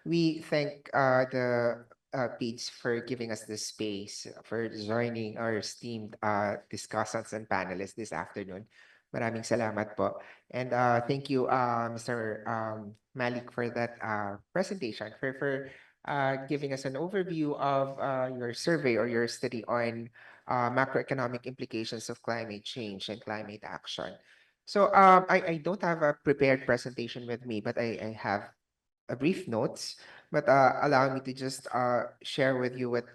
We thank the PEDS for giving us this space, for joining our esteemed discussants and panelists this afternoon. Maraming salamat po. And thank you, Mr. Malik, for that presentation, for giving us an overview of your survey or your study on macroeconomic implications of climate change and climate action. So I don't have a prepared presentation with me, but I have a brief notes, but allow me to just share with you what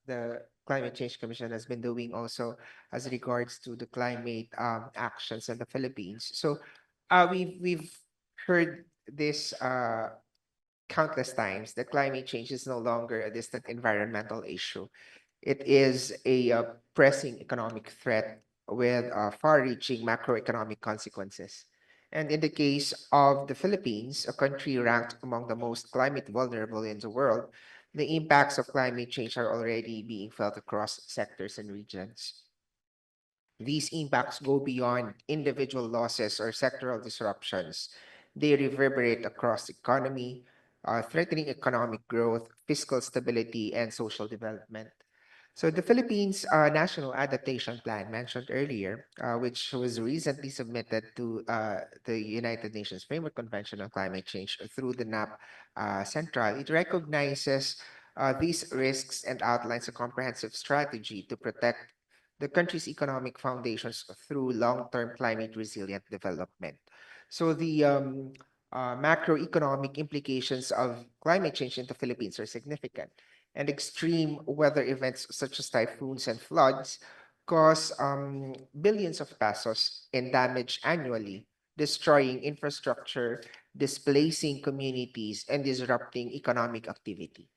the Climate Change Commission has been doing also as regards to the climate actions in the Philippines. So we've heard this countless times that climate change is no longer a distant environmental issue. It is a pressing economic threat with far-reaching macroeconomic consequences. And in the case of the Philippines, a country ranked among the most climate vulnerable in the world, the impacts of climate change are already being felt across sectors and regions. These impacts go beyond individual losses or sectoral disruptions. They reverberate across the economy, threatening economic growth, fiscal stability, and social development. So the Philippines National Adaptation Plan mentioned earlier, which was recently submitted to the United Nations Framework Convention on Climate Change through the NAP Central, it recognizes these risks and outlines a comprehensive strategy to protect the country's economic foundations through long-term climate resilient development. So the macroeconomic implications of climate change in the Philippines are significant, and extreme weather events such as typhoons and floods cause billions of pesos in damage annually, destroying infrastructure, displacing communities, and disrupting economic activity.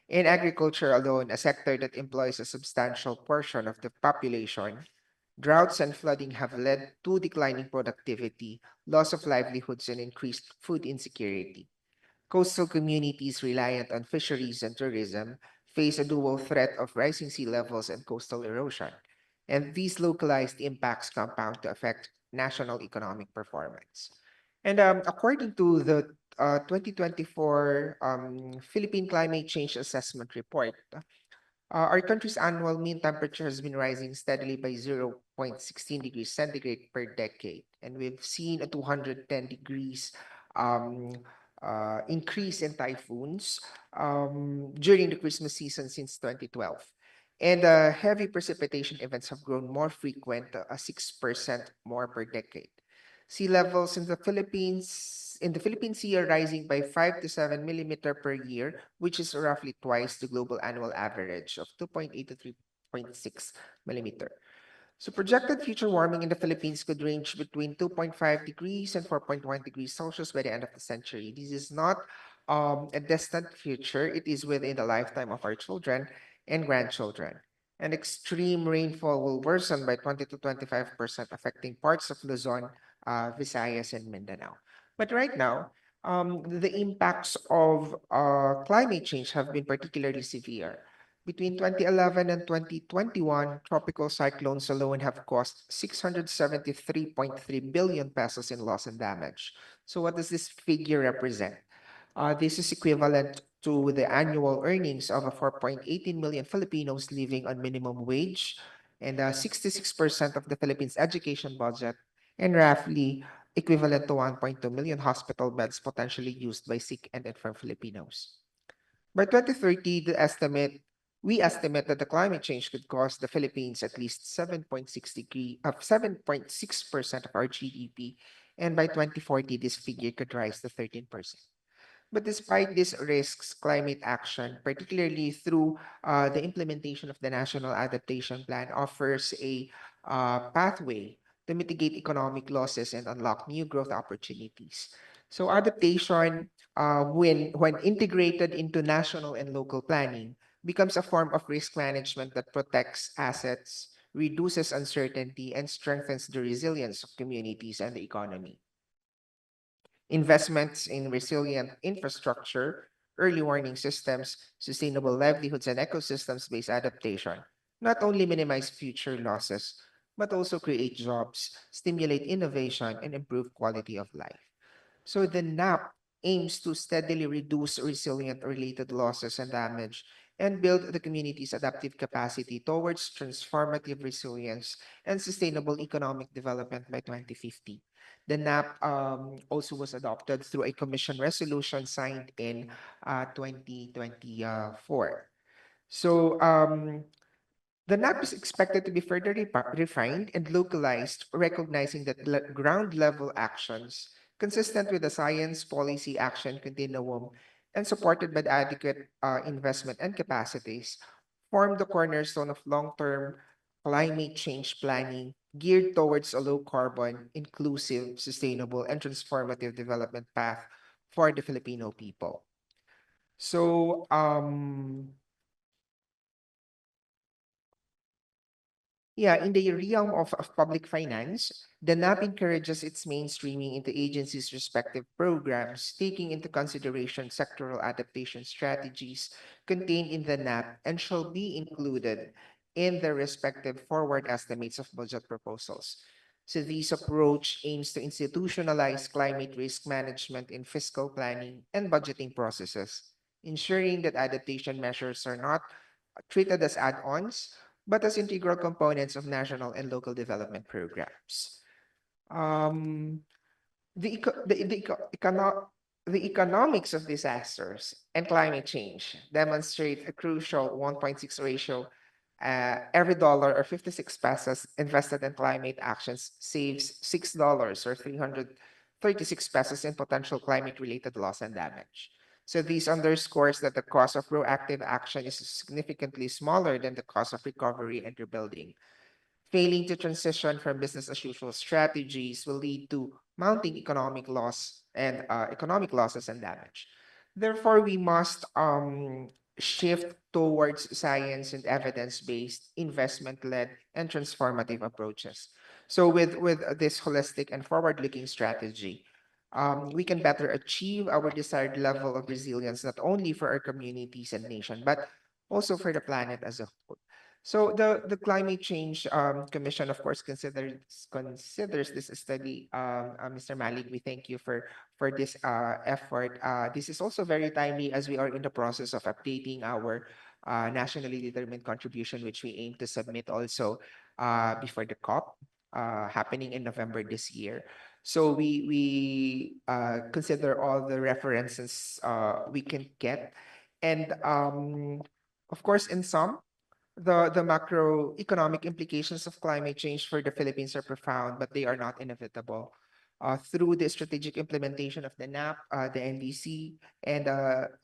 In agriculture alone, a sector that employs a substantial portion of the population, droughts and flooding have led to declining productivity, loss of livelihoods, and increased food insecurity. Coastal communities reliant on fisheries and tourism face a dual threat of rising sea levels and coastal erosion, and these localized impacts compound to affect national economic performance. And according to the 2024 Philippine Climate Change Assessment Report, our country's annual mean temperature has been rising steadily by 0.16 degrees centigrade per decade. And we've seen a 210 degrees um, increase in typhoons during the Christmas season since 2012. And heavy precipitation events have grown more frequent, 6% more per decade. Sea levels in the Philippine Sea are rising by 5 to 7 millimeter per year, which is roughly twice the global annual average of 2.8 to 3.6 millimeter. So projected future warming in the Philippines could range between 2.5 degrees and 4.1 degrees Celsius by the end of the century. This is not a distant future. It is within the lifetime of our children and grandchildren. And extreme rainfall will worsen by 20 to 25%, affecting parts of Luzon, Visayas, and Mindanao. But right now, the impacts of climate change have been particularly severe. Between 2011 and 2021, tropical cyclones alone have cost 673.3 billion pesos in loss and damage. So what does this figure represent? This is equivalent to the annual earnings of a 4.18 million Filipinos living on minimum wage and 66% of the Philippines' education budget, and roughly equivalent to 1.2 million hospital beds potentially used by sick and infirm Filipinos. By 2030, we estimate that the climate change could cost the Philippines at least 7.6% of our GDP, and by 2040, this figure could rise to 13%. But despite these risks, climate action, particularly through the implementation of the National Adaptation Plan, offers a pathway to mitigate economic losses and unlock new growth opportunities. So adaptation, when integrated into national and local planning, becomes a form of risk management that protects assets, reduces uncertainty, and strengthens the resilience of communities and the economy. Investments in resilient infrastructure, early warning systems, sustainable livelihoods, and ecosystems based adaptation not only minimize future losses, but also create jobs, stimulate innovation, and improve quality of life. So the NAP aims to steadily reduce resilient-related losses and damage and build the community's adaptive capacity towards transformative resilience and sustainable economic development by 2050. The NAP also was adopted through a commission resolution signed in 2024. So, the NAP is expected to be further refined and localized, recognizing that ground level actions consistent with the science policy action continuum and supported by the adequate investment and capacities form the cornerstone of long term climate change planning geared towards a low carbon, inclusive, sustainable, and transformative development path for the Filipino people. So, yeah, in the realm of public finance, the NAP encourages its mainstreaming into agencies' respective programs, taking into consideration sectoral adaptation strategies contained in the NAP and shall be included in the respective forward estimates of budget proposals. So this approach aims to institutionalize climate risk management in fiscal planning and budgeting processes, ensuring that adaptation measures are not treated as add-ons but as integral components of national and local development programs. Um, the economics of disasters and climate change demonstrate a crucial 1.6 ratio. Every dollar or 56 pesos invested in climate actions saves $6 or 336 pesos in potential climate-related loss and damage. So this underscores that the cost of proactive action is significantly smaller than the cost of recovery and rebuilding. Failing to transition from business as usual strategies will lead to mounting economic loss and economic losses and damage. Therefore, we must shift towards science and evidence-based, investment-led, and transformative approaches. So, with this holistic and forward-looking strategy, we can better achieve our desired level of resilience not only for our communities and nation, but also for the planet as a whole. So the Climate Change Commission, of course, considers this study. Mr. Malik, we thank you for this effort. This is also very timely as we are in the process of updating our nationally determined contribution, which we aim to submit also before the COP happening in November this year. So we consider all the references we can get, and of course, in some the macroeconomic implications of climate change for the Philippines are profound, but they are not inevitable. Through the strategic implementation of the NAP, the NDC, and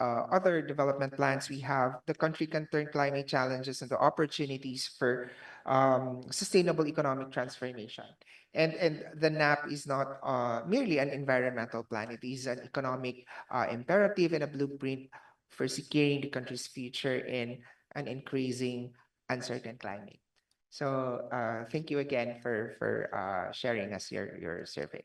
other development plans we have, the country can turn climate challenges into opportunities for sustainable economic transformation. And the NAP is not merely an environmental plan, it is an economic imperative and a blueprint for securing the country's future in an increasing uncertain climate. So thank you again for sharing us your survey.